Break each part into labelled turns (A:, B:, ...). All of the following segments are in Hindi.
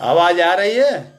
A: आवाज आ रही है?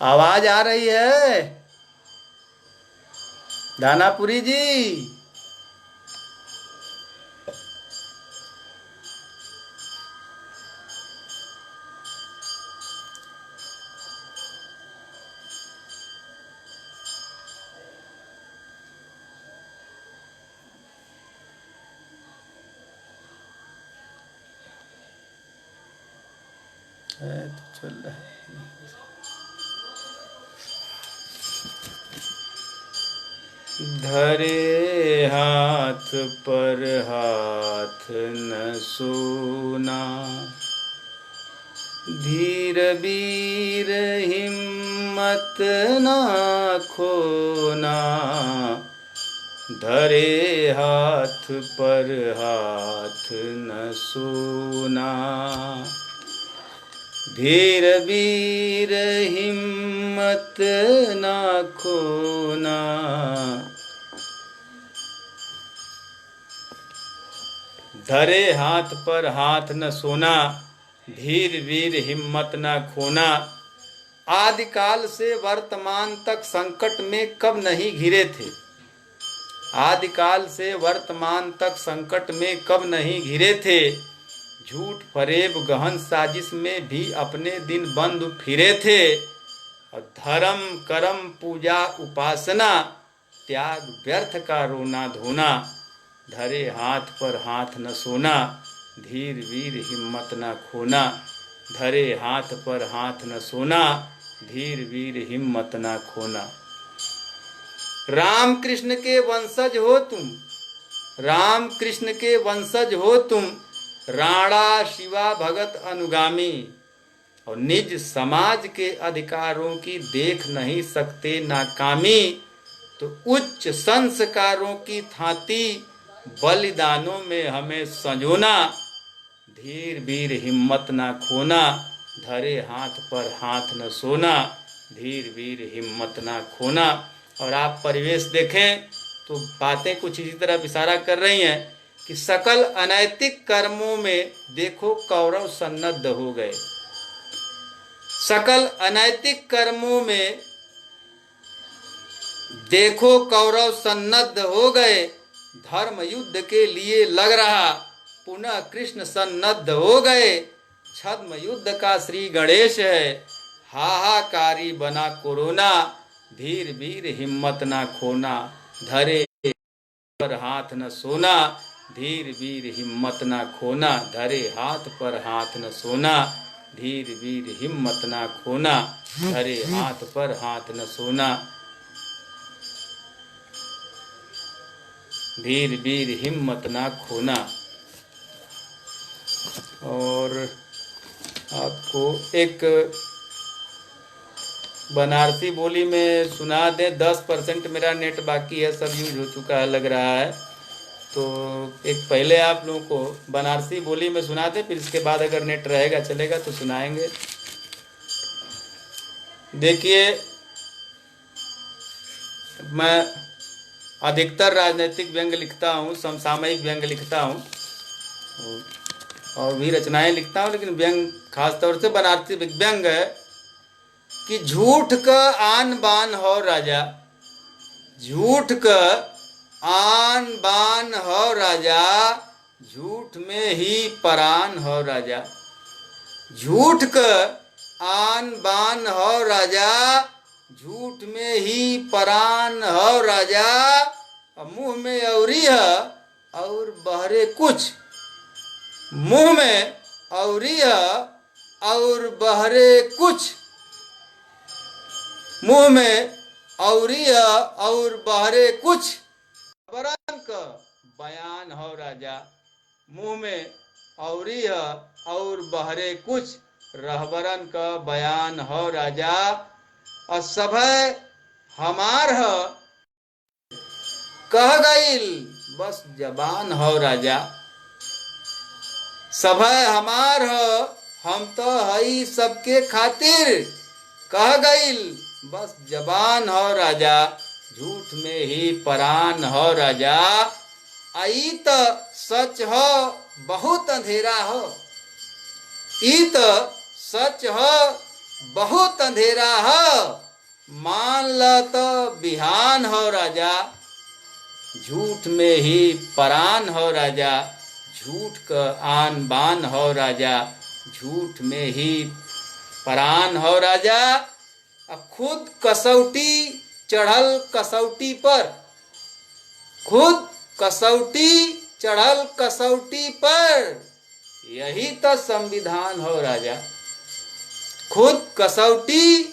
A: आवाज आ रही है दानापुरी जी? तो चल रहा है। धरे हाथ पर हाथ न सोना, धीर वीर हिम्मत ना खोना। धरे हाथ पर हाथ न सोना, धीर वीर हिम्मत ना खोना। धरे हाथ पर हाथ न सोना, धीर वीर हिम्मत न खोना। आदिकाल से वर्तमान तक संकट में कब नहीं घिरे थे, आदिकाल से वर्तमान तक संकट में कब नहीं घिरे थे। झूठ फरेब गहन साजिश में भी अपने दिन बंद फिरे थे। और धर्म कर्म पूजा उपासना, त्याग व्यर्थ का रोना धोना। धरे हाथ पर हाथ न सोना, धीर वीर हिम्मत न खोना। धरे हाथ पर हाथ न सोना, धीर वीर हिम्मत न खोना। राम कृष्ण के वंशज हो तुम, राम कृष्ण के वंशज हो तुम। राणा शिवा भगत अनुगामी, और निज समाज के अधिकारों की देख नहीं सकते नाकामी। तो उच्च संस्कारों की थाती बलिदानों में हमें संजोना। धीर वीर हिम्मत ना खोना, धरे हाथ पर हाथ न सोना। धीर वीर हिम्मत ना खोना। और आप परिवेश देखें तो बातें कुछ इसी तरह इशारा कर रही हैं कि सकल अनैतिक कर्मों में देखो कौरव सन्नद्ध हो गए। सकल अनैतिक कर्मों में देखो कौरव सन्नद्ध हो गए। धर्म युद्ध के लिए लग रहा, पुनः कृष्ण सन्नद्ध हो गए। छद्म युद्ध का श्री गणेश है, हाहाकारी बना कोरोना। धीर वीर हिम्मत ना खोना, धरे पर हाथ न सोना। धीर वीर हिम्मत ना खोना, धरे हाथ पर हाथ न सोना। धीर वीर हिम्मत ना खोना, धरे हाथ पर हाथ न सोना। धीर वीर हिम्मत ना खोना। और आपको एक बनारसी बोली में सुना दे। 10% मेरा नेट बाकी है, सब यूज हो चुका है लग रहा है। तो एक पहले आप लोगों को बनारसी बोली में सुना दे, फिर इसके बाद अगर नेट रहेगा चलेगा तो सुनाएंगे। देखिए, मैं अधिकतर राजनीतिक व्यंग लिखता हूँ, समसामयिक व्यंग लिखता हूँ और भी रचनाएं लिखता हूँ, लेकिन व्यंग खासतौर से बनारसी व्यंग है कि झूठ का आन बान हो राजा, झूठ का आन बान हो राजा। झूठ में ही परान हो राजा, झूठ का आन बान हो राजा। झूठ में ही परान हो राजा। मुंह में औरी है और बहरे कुछ, मुंह में औरी है और बहरे कुछ। मुंह में औरी है और बहरे कुछ, रहबरन का बयान हो राजा। मुंह में औरी है और बहरे कुछ, रहबरन का बयान हो राजा। और सभय हमार है कह गईल, बस जबान हो राजा। सभय हमार है हम तो हई सबके खातिर, कह गईल बस जबान हो राजा, झूठ में ही परान हो राजा। आई त सच हो बहुत अंधेरा हो, ई त सच हो बहुत अंधेरा हो, मान ल तो बिहान हो राजा, झूठ में ही परान हो राजा, झूठ का आन बान हो राजा, झूठ में ही परान हो राजा। अब खुद कसौटी चढ़ल कसौटी पर, खुद कसौटी चढ़ल कसौटी पर, यही तो संविधान हो राजा। खुद कसौटी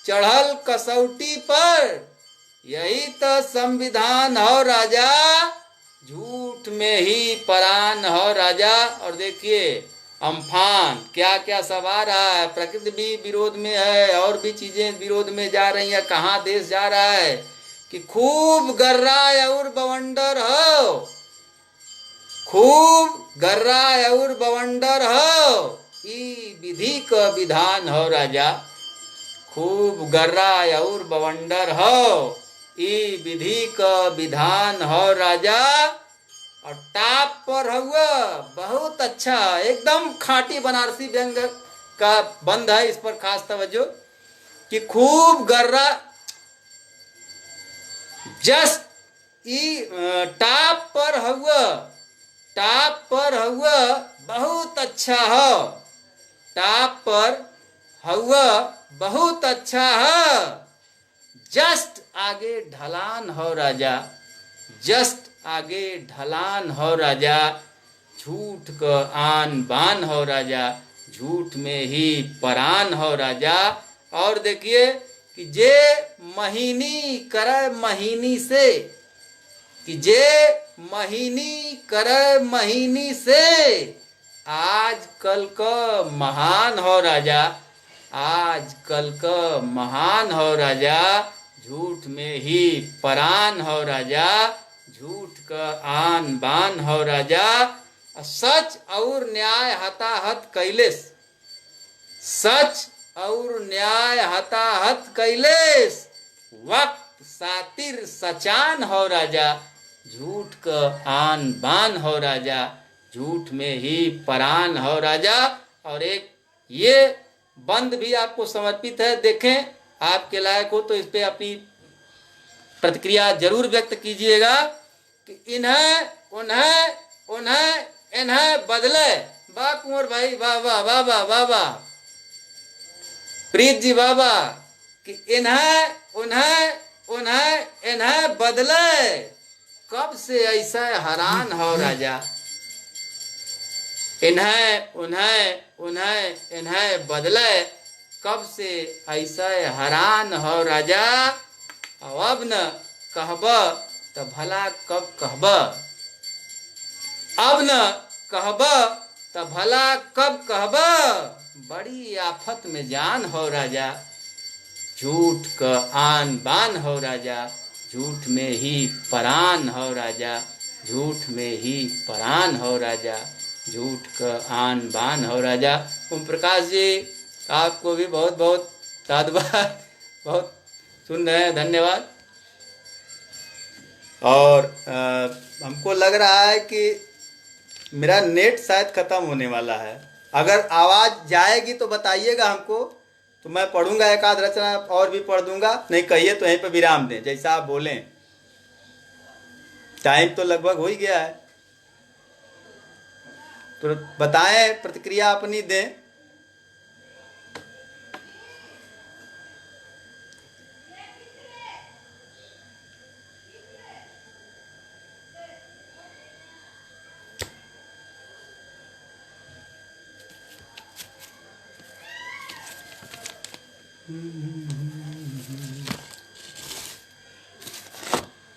A: चढ़ल कसौटी पर, यही तो संविधान हो राजा, झूठ में ही परान हो राजा। और देखिए अम्फान क्या क्या सब आ रहा है, प्रकृति भी विरोध में है और भी चीजें विरोध में जा रही हैं। कहाँ देश जा रहा है कि खूब गर्रा और बवंडर हो, खूब गर्रा और बवंडर हो, ई विधि का विधान हो राजा, खूब गर्रा और बवंडर हो, ई विधि का विधान हो राजा। और टाप पर हुआ बहुत अच्छा, एकदम खाटी बनारसी व्यंग का बंद है, इस पर खास तवज्जो कि खूब गर्रा जस्ट ई टाप पर हुआ, टाप पर हुआ बहुत अच्छा हो, टाप पर हुआ बहुत अच्छा हो, जस्ट आगे ढलान हो राजा, जस्ट आगे ढलान हो राजा, झूठ का आन बान हो राजा, झूठ में ही परान हो राजा। और देखिए कि जे महीनी करे महीनी से, कि जे महीनी करे महीनी से, आज कल का महान हो राजा, आज कल का महान हो राजा, झूठ में ही परान हो राजा, झूठ का आन बान हो राजा। सच और न्याय हताहत कैलेस, सच और न्याय हताहत कैलेस, वक्त सातिर सचान हो राजा, झूठ का आन बान हो राजा, झूठ में ही परान हो राजा। और एक ये बंद भी आपको समर्पित है, देखें आपके लायक हो तो इस पे अपनी प्रतिक्रिया जरूर व्यक्त कीजिएगा कि इन्हें उन्हें उन्हें इन्हें बदले। वाह कुंवर भाई, वाह वाह वाह वाह वाह वाह, प्रीत जी वाह वाह, कि इन्हें उन्हें उन्हें इन्हें बदले, कब से ऐसा हैरान हो राजा, इन्हें उन्हें उन्हें इन्हें बदले, कब से ऐसा हैरान हो राजा। अब न कहब तो भला कब कहब, अब न कहब तो भला कब कहब, बड़ी आफत में जान हो राजा, झूठ का आन बान हो राजा, झूठ में ही परान हो राजा, झूठ में ही परान हो राजा, झूठ का आन बान हो राजा। ओम प्रकाश जी आपको भी बहुत बहुत साधुवाद, बहुत सुन रहे हैं, धन्यवाद। और हमको लग रहा है कि मेरा नेट शायद ख़त्म होने वाला है, अगर आवाज़ जाएगी तो बताइएगा हमको, तो मैं पढ़ूंगा एक आध रचना और भी पढ़ दूंगा, नहीं कहिए तो यहीं पे विराम दें, जैसा आप बोलें। टाइम तो लगभग हो ही गया है, तो बताएं, प्रतिक्रिया अपनी दें।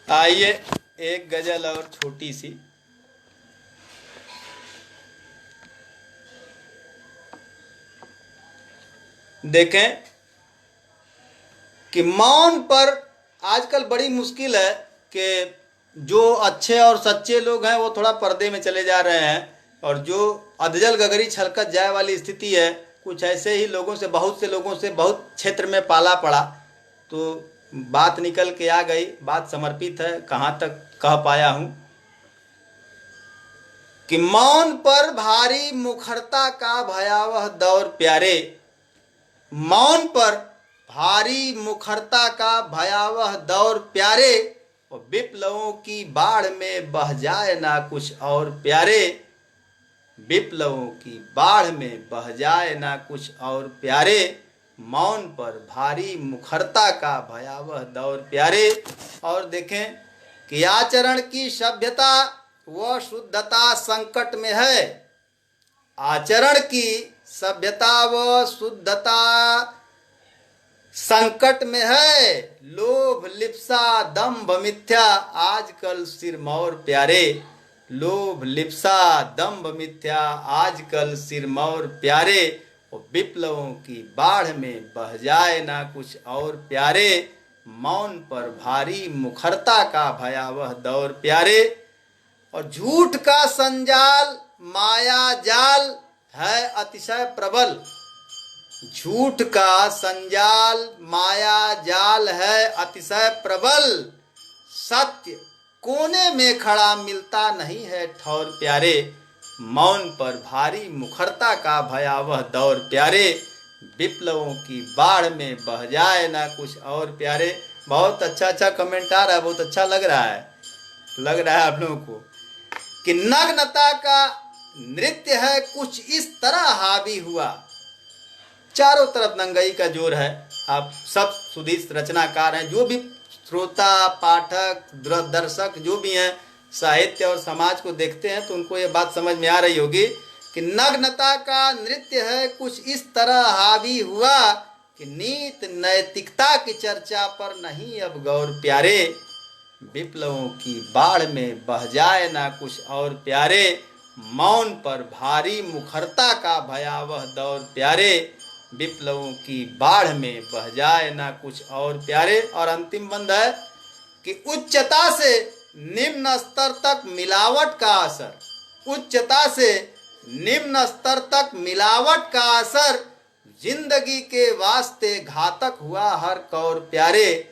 A: आइए एक गजल और छोटी सी। देखें कि मौन पर आजकल बड़ी मुश्किल है कि जो अच्छे और सच्चे लोग हैं वो थोड़ा पर्दे में चले जा रहे हैं, और जो अधजल गगरी छलकत जाए वाली स्थिति है, कुछ ऐसे ही लोगों से, बहुत से लोगों से बहुत क्षेत्र में पाला पड़ा, तो बात निकल के आ गई। बात समर्पित है, कहाँ तक कह पाया हूँ कि मौन पर भारी मुखरता का भयावह दौर प्यारे, मौन पर भारी मुखरता का भयावह दौर प्यारे, और विप्लवों की बाढ़ में बह जाए ना कुछ और प्यारे, विप्लवों की बाढ़ में बह जाए ना कुछ और प्यारे, मौन पर भारी मुखरता का भयावह दौर प्यारे। और देखें कि आचरण की सभ्यता व शुद्धता संकट में है, आचरण की सभ्यता व शुद्धता संकट में है, लोभ लिप्सा दंभ मिथ्या आजकल सिरमौर प्यारे, लोभ लिप्सा दंभ मिथ्या आजकल सिरमौर प्यारे, और विप्लवों की बाढ़ में बह जाए ना कुछ और प्यारे, मौन पर भारी मुखरता का भयावह दौर प्यारे। और झूठ का संजाल माया जाल है अतिशय प्रबल, झूठ का संजाल माया जाल है अतिशय प्रबल, सत्य कोने में खड़ा मिलता नहीं है ठौर प्यारे, मौन पर भारी मुखरता का भयावह दौर प्यारे, विप्लवों की बाढ़ में बह जाए ना कुछ और प्यारे। बहुत अच्छा कमेंट आ रहा है, बहुत अच्छा लग रहा है आप लोगों को कि नग्नता का नृत्य है कुछ इस तरह हावी हुआ, चारों तरफ नंगाई का जोर है। आप सब सुधीर रचनाकार हैं, जो भी श्रोता पाठक दर्शक जो भी हैं, साहित्य और समाज को देखते हैं, तो उनको ये बात समझ में आ रही होगी कि नग्नता का नृत्य है कुछ इस तरह हावी हुआ कि नीत नैतिकता की चर्चा पर नहीं अब गौर प्यारे, विप्लवों की बाढ़ में बह जाए ना कुछ और प्यारे, मौन पर भारी मुखरता का भयावह दौर प्यारे, विप्लवों की बाढ़ में बह जाए ना कुछ और प्यारे। और अंतिम बंद है कि उच्चता से निम्न स्तर तक मिलावट का असर, उच्चता से निम्न स्तर तक मिलावट का असर, जिंदगी के वास्ते घातक हुआ हर कौर प्यारे,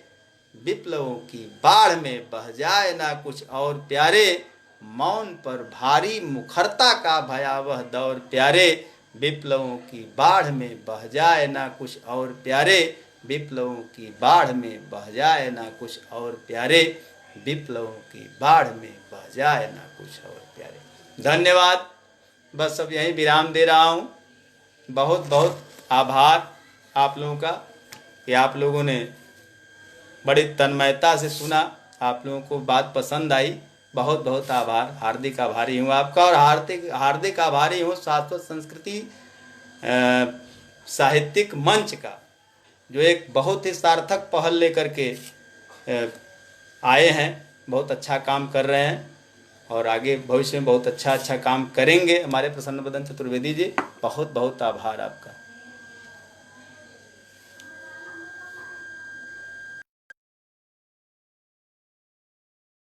A: विप्लवों की बाढ़ में बह जाए ना कुछ और प्यारे, मौन पर भारी मुखरता का भयावह दौर प्यारे, विप्लवों की बाढ़ में बह जाए ना कुछ और प्यारे, विप्लवों की बाढ़ में बह जाए ना कुछ और प्यारे, विप्लवों की बाढ़ में बह जाए ना कुछ और प्यारे। धन्यवाद। बस अब यहीं विराम दे रहा हूँ। बहुत बहुत आभार आप लोगों का कि आप लोगों ने बड़ी तन्मयता से सुना, आप लोगों को बात पसंद आई। बहुत बहुत आभार, हार्दिक आभारी हूँ आपका, और हार्दिक आभारी हूँ शाश्वत संस्कृति साहित्यिक मंच का, जो एक बहुत ही सार्थक पहल लेकर के आए हैं, बहुत अच्छा काम कर रहे हैं और आगे भविष्य में बहुत अच्छा काम करेंगे हमारे प्रसन्न बदन चतुर्वेदी जी। बहुत बहुत आभार आपका।